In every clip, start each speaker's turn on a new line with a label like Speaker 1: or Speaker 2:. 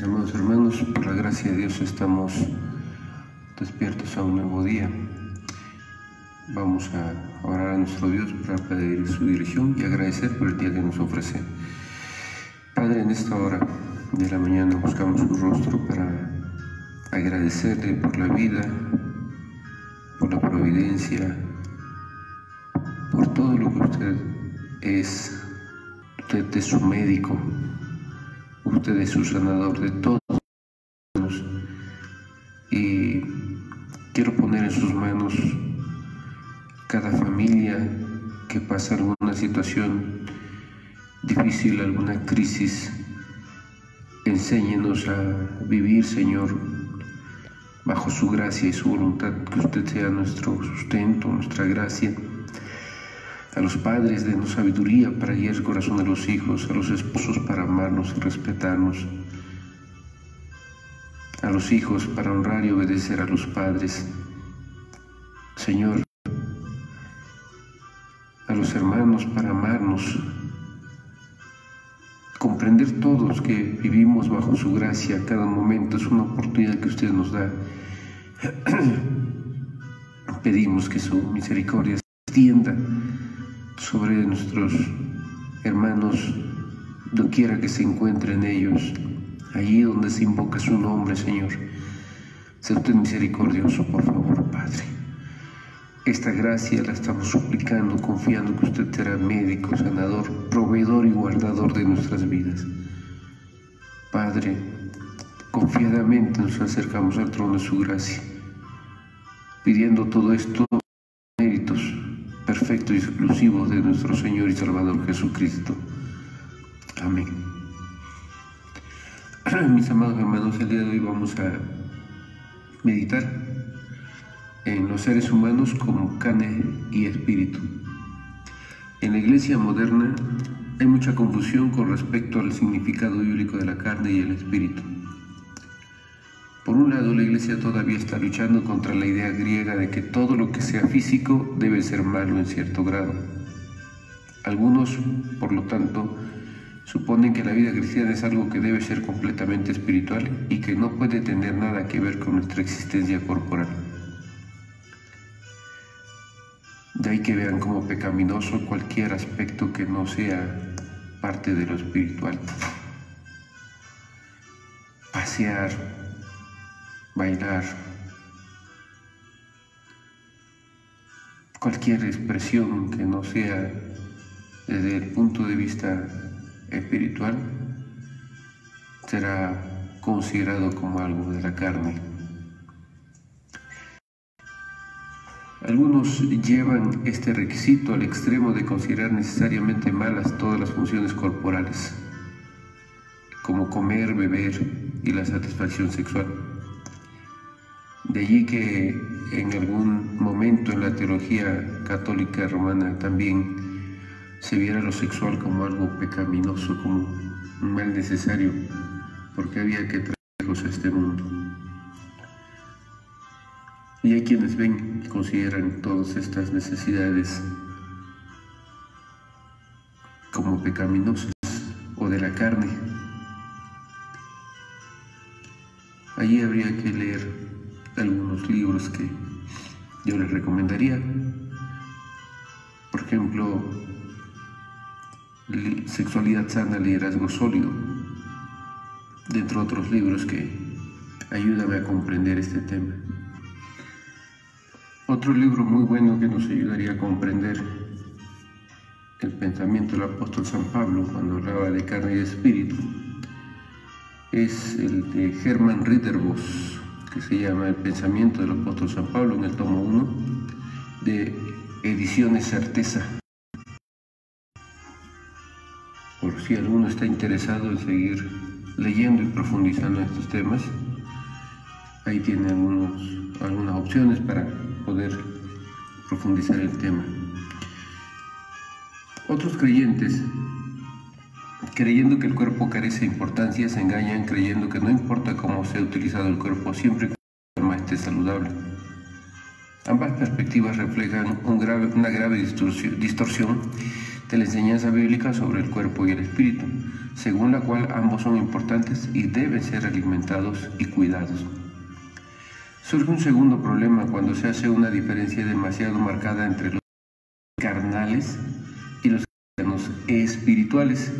Speaker 1: Amados hermanos, por la gracia de Dios estamos despiertos a un nuevo día. Vamos a orar a nuestro Dios para pedir su dirección y agradecer por el día que nos ofrece. Padre, en esta hora de la mañana buscamos su rostro para agradecerle por la vida, por la providencia, por todo lo que usted es. Usted es su médico, usted es su sanador de todos. Y quiero poner en sus manos cada familia que pasa alguna situación difícil, alguna crisis. Enséñenos a vivir, Señor, bajo su gracia y su voluntad, que usted sea nuestro sustento, nuestra gracia. A los padres, denos sabiduría para guiar el corazón de los hijos, a los esposos para amarnos y respetarnos, a los hijos para honrar y obedecer a los padres. Señor, a los hermanos para amarnos, comprender todos que vivimos bajo su gracia. Cada momento es una oportunidad que usted nos da. Pedimos que su misericordia se extienda sobre nuestros hermanos, doquiera que se encuentren ellos, allí donde se invoca su nombre, Señor. Sea usted misericordioso, por favor, Padre. Esta gracia la estamos suplicando, confiando que usted será médico, sanador, proveedor y guardador de nuestras vidas. Padre, confiadamente nos acercamos al trono de su gracia, pidiendo todo esto méritos perfectos y exclusivos de nuestro Señor y Salvador Jesucristo. Amén. Mis amados hermanos, el día de hoy vamos a meditar en los seres humanos como carne y espíritu. En la iglesia moderna hay mucha confusión con respecto al significado bíblico de la carne y el espíritu. Por un lado, la iglesia todavía está luchando contra la idea griega de que todo lo que sea físico debe ser malo en cierto grado. Algunos, por lo tanto, suponen que la vida cristiana es algo que debe ser completamente espiritual y que no puede tener nada que ver con nuestra existencia corporal. De ahí que vean como pecaminoso cualquier aspecto que no sea parte de lo espiritual. Pasear, bailar, cualquier expresión que no sea desde el punto de vista espiritual será considerado como algo de la carne. Algunos llevan este requisito al extremo de considerar necesariamente malas todas las funciones corporales, como comer, beber y la satisfacción sexual. De allí que en algún momento en la teología católica romana también se viera lo sexual como algo pecaminoso, como un mal necesario, porque había que traer hijos a este mundo. Y hay quienes ven y consideran todas estas necesidades como pecaminosas o de la carne. Allí habría que leer algunos libros que yo les recomendaría. Por ejemplo, Sexualidad sana, liderazgo sólido, dentro de otros libros que ayudan a comprender este tema. Otro libro muy bueno que nos ayudaría a comprender el pensamiento del apóstol San Pablo cuando hablaba de carne y de espíritu es el de Hermann Ridderbos, que se llama El pensamiento del apóstol San Pablo, en el tomo 1 de Ediciones Certeza. Por si alguno está interesado en seguir leyendo y profundizando en estos temas, ahí tiene algunas opciones para poder profundizar el tema. Otros creyentes, creyendo que el cuerpo carece de importancia, se engañan creyendo que no importa cómo sea utilizado el cuerpo, siempre que la forma esté saludable. Ambas perspectivas reflejan una grave distorsión de la enseñanza bíblica sobre el cuerpo y el espíritu, según la cual ambos son importantes y deben ser alimentados y cuidados. Surge un segundo problema cuando se hace una diferencia demasiado marcada entre los carnales y los cristianos espirituales.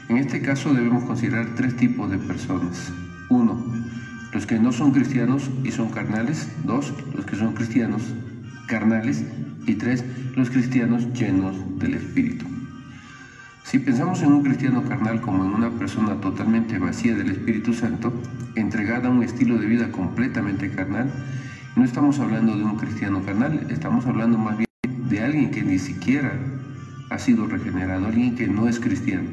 Speaker 1: En este caso debemos considerar tres tipos de personas. 1. Los que no son cristianos y son carnales. 2. Los que son cristianos carnales. Y 3. Los cristianos llenos del Espíritu. Si pensamos en un cristiano carnal como en una persona totalmente vacía del Espíritu Santo, entregada a un estilo de vida completamente carnal, no estamos hablando de un cristiano carnal, estamos hablando más bien de alguien que ni siquiera ha sido regenerado, alguien que no es cristiano.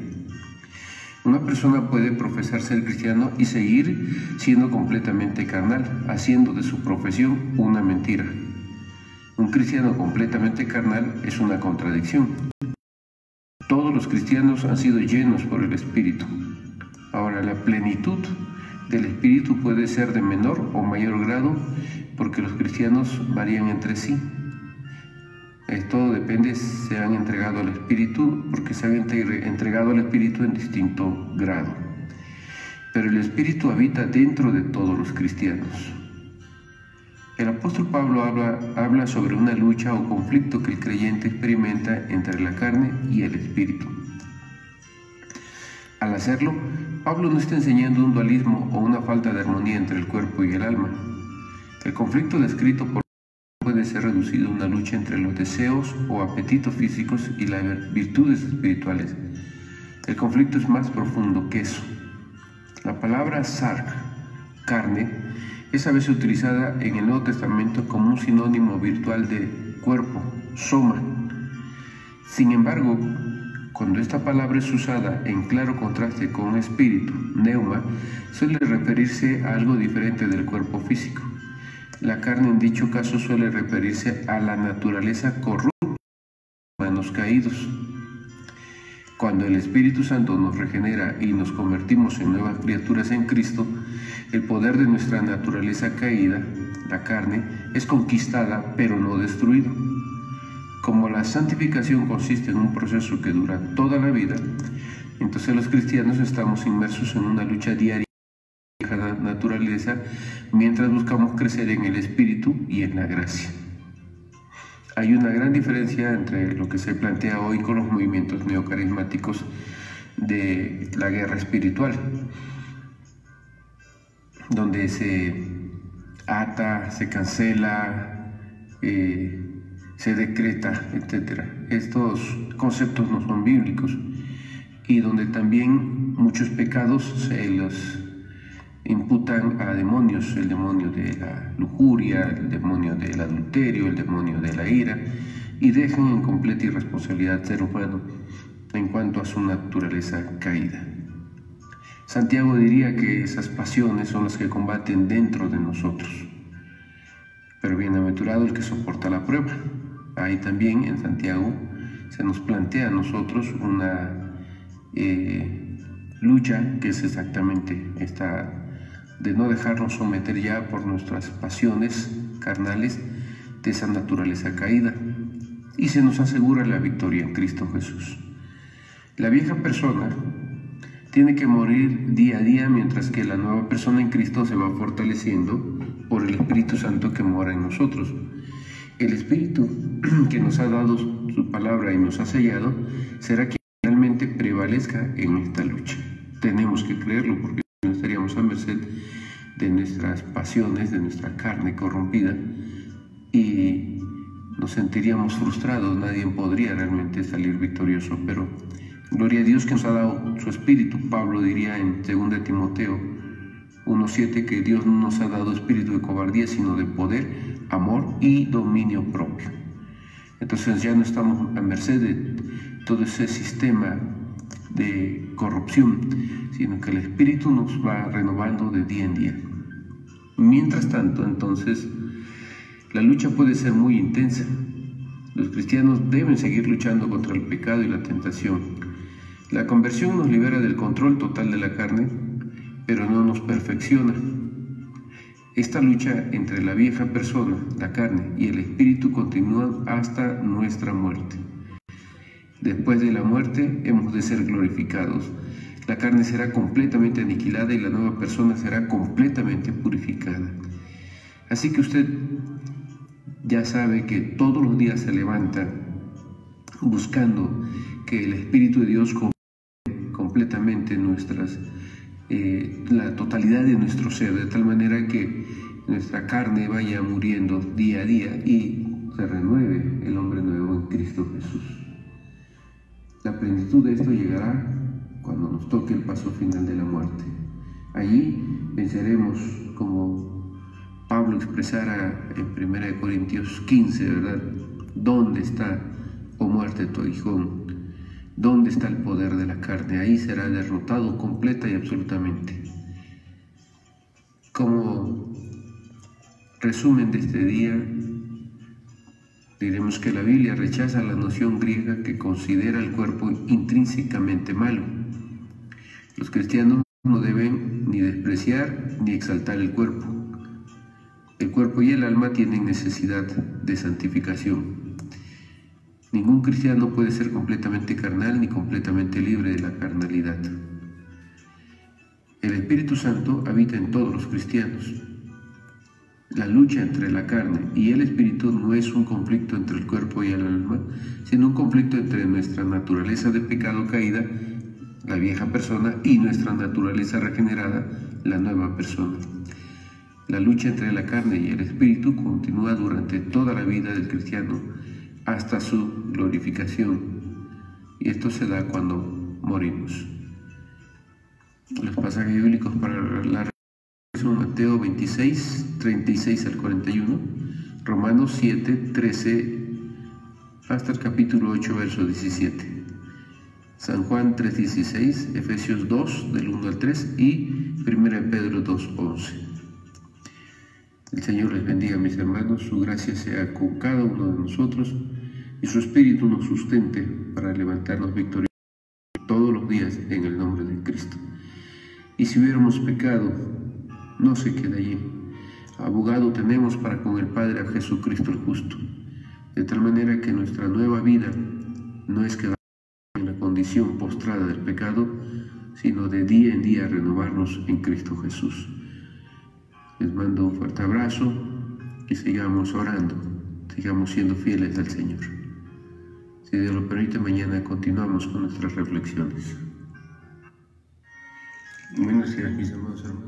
Speaker 1: Una persona puede profesar ser cristiano y seguir siendo completamente carnal, haciendo de su profesión una mentira. Un cristiano completamente carnal es una contradicción. Todos los cristianos han sido llenos por el Espíritu. Ahora, la plenitud del Espíritu puede ser de menor o mayor grado porque los cristianos varían entre sí. Todo depende si se han entregado al Espíritu, porque se han entregado al Espíritu en distinto grado. Pero el Espíritu habita dentro de todos los cristianos. El apóstol Pablo habla sobre una lucha o conflicto que el creyente experimenta entre la carne y el espíritu. Al hacerlo, Pablo no está enseñando un dualismo o una falta de armonía entre el cuerpo y el alma. El conflicto descrito por Pablo puede ser reducido a una lucha entre los deseos o apetitos físicos y las virtudes espirituales. El conflicto es más profundo que eso. La palabra sark, carne, es a veces utilizada en el Nuevo Testamento como un sinónimo virtual de cuerpo, soma. Sin embargo, cuando esta palabra es usada en claro contraste con espíritu, neuma, suele referirse a algo diferente del cuerpo físico. La carne en dicho caso suele referirse a la naturaleza corrupta de los humanos caídos. Cuando el Espíritu Santo nos regenera y nos convertimos en nuevas criaturas en Cristo, el poder de nuestra naturaleza caída, la carne, es conquistada pero no destruida. Como la santificación consiste en un proceso que dura toda la vida, entonces los cristianos estamos inmersos en una lucha diaria con la naturaleza mientras buscamos crecer en el Espíritu y en la gracia. Hay una gran diferencia entre lo que se plantea hoy con los movimientos neocarismáticos de la guerra espiritual, donde se ata, se cancela, se decreta, etc. Estos conceptos no son bíblicos y donde también muchos pecados se los imputan a demonios, el demonio de la lujuria, el demonio del adulterio, el demonio de la ira, y dejan en completa irresponsabilidad al ser humano en cuanto a su naturaleza caída. Santiago diría que esas pasiones son las que combaten dentro de nosotros. Pero bienaventurado el que soporta la prueba. Ahí también en Santiago se nos plantea a nosotros una lucha que es exactamente esta de no dejarnos someter ya por nuestras pasiones carnales de esa naturaleza caída, y se nos asegura la victoria en Cristo Jesús. La vieja persona tiene que morir día a día, mientras que la nueva persona en Cristo se va fortaleciendo por el Espíritu Santo que mora en nosotros. El Espíritu que nos ha dado su palabra y nos ha sellado será quien realmente prevalezca en esta lucha. Tenemos que creerlo, porque no estaríamos a merced de nuestras pasiones, de nuestra carne corrompida, y nos sentiríamos frustrados. Nadie podría realmente salir victorioso, pero gloria a Dios que nos ha dado su Espíritu. Pablo diría en 2 Timoteo 1:7 que Dios no nos ha dado espíritu de cobardía, sino de poder, amor y dominio propio. Entonces ya no estamos a merced de todo ese sistema de corrupción, sino que el Espíritu nos va renovando de día en día. Mientras tanto, entonces, la lucha puede ser muy intensa. Los cristianos deben seguir luchando contra el pecado y la tentación. La conversión nos libera del control total de la carne, pero no nos perfecciona. Esta lucha entre la vieja persona, la carne, y el Espíritu continúa hasta nuestra muerte. Después de la muerte hemos de ser glorificados. La carne será completamente aniquilada y la nueva persona será completamente purificada. Así que usted ya sabe que todos los días se levanta buscando que el Espíritu de Dios completamente la totalidad de nuestro ser, de tal manera que nuestra carne vaya muriendo día a día y se renueve el hombre nuevo en Cristo Jesús. La plenitud de esto llegará cuando nos toque el paso final de la muerte. Allí venceremos, como Pablo expresara en 1 Corintios 15, ¿verdad? ¿Dónde está, oh muerte, tu aguijón? ¿Dónde está el poder de la carne? Ahí será derrotado completa y absolutamente. Como resumen de este día, diremos que la Biblia rechaza la noción griega que considera el cuerpo intrínsecamente malo. Los cristianos no deben ni despreciar ni exaltar el cuerpo. El cuerpo y el alma tienen necesidad de santificación. Ningún cristiano puede ser completamente carnal ni completamente libre de la carnalidad. El Espíritu Santo habita en todos los cristianos. La lucha entre la carne y el Espíritu no es un conflicto entre el cuerpo y el alma, sino un conflicto entre nuestra naturaleza de pecado caída, la vieja persona, y nuestra naturaleza regenerada, la nueva persona. La lucha entre la carne y el Espíritu continúa durante toda la vida del cristiano hasta su glorificación, y esto se da cuando morimos. Los pasajes bíblicos para la son Mateo 26, 36 al 41, Romanos 7, 13 hasta el capítulo 8, verso 17, San Juan 3, 16, Efesios 2, del 1 al 3 y 1 Pedro 2, 11. El Señor les bendiga, mis hermanos, su gracia sea con cada uno de nosotros y su Espíritu nos sustente para levantarnos victoriosos todos los días en el nombre de Cristo. Y si hubiéramos pecado, no se quede allí. Abogado tenemos para con el Padre a Jesucristo el justo, de tal manera que nuestra nueva vida no es quedar en la condición postrada del pecado, sino de día en día renovarnos en Cristo Jesús. Les mando un fuerte abrazo y sigamos orando, sigamos siendo fieles al Señor. Si Dios lo permite, mañana continuamos con nuestras reflexiones. Buenos días, mis amados hermanos.